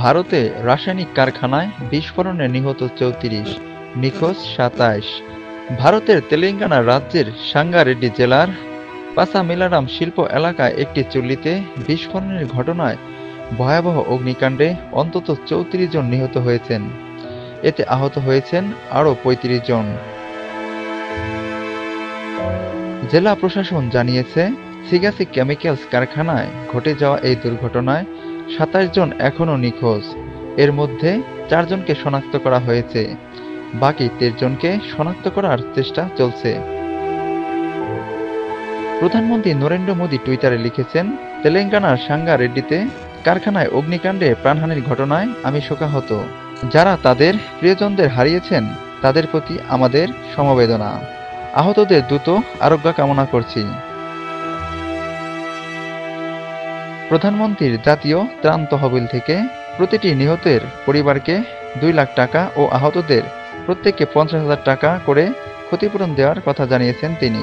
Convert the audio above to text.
ভারতে রাসায়নিক কারখানায় বিস্ফোরণে নিহত ৩৪, নিখোঁজ ২৭। ভারতের তেলেঙ্গানা রাজ্যের সাঙ্গারেড্ডি জেলার পাসামিলারাম শিল্প এলাকায় একটি চুল্লিতে বিস্ফোরণের ঘটনায় ভয়াবহ অগ্নিকাণ্ডে অন্তত ৩৪ জন নিহত হয়েছেন। এতে আহত হয়েছেন আরও ৩৫ জন। জেলা প্রশাসন জানিয়েছে, সিগাসি কেমিক্যালস কারখানায় ঘটে যাওয়া এই দুর্ঘটনায় ২৭ জন এখনও নিখোঁজ। এর মধ্যে ৪ জনকে শনাক্ত করা হয়েছে, বাকি ১৩ জনকে শনাক্ত করার চেষ্টা চলছে। প্রধানমন্ত্রী নরেন্দ্র মোদী টুইটারে লিখেছেন, তেলেঙ্গানার সাঙ্গারেড্ডিতে কারখানায় অগ্নিকাণ্ডে প্রাণহানির ঘটনায় আমি শোকাহত। যারা তাদের প্রিয়জনদের হারিয়েছেন তাদের প্রতি আমাদের সমবেদনা। আহতদের দ্রুত আরোগ্য কামনা করছি। প্রধানমন্ত্রীর জাতীয় ত্রাণ তহবিল থেকে প্রতিটি নিহতের পরিবারকে ২ লাখ টাকা ও আহতদের প্রত্যেককে ৫০,০০০ টাকা করে ক্ষতিপূরণ দেওয়ার কথা জানিয়েছেন তিনি।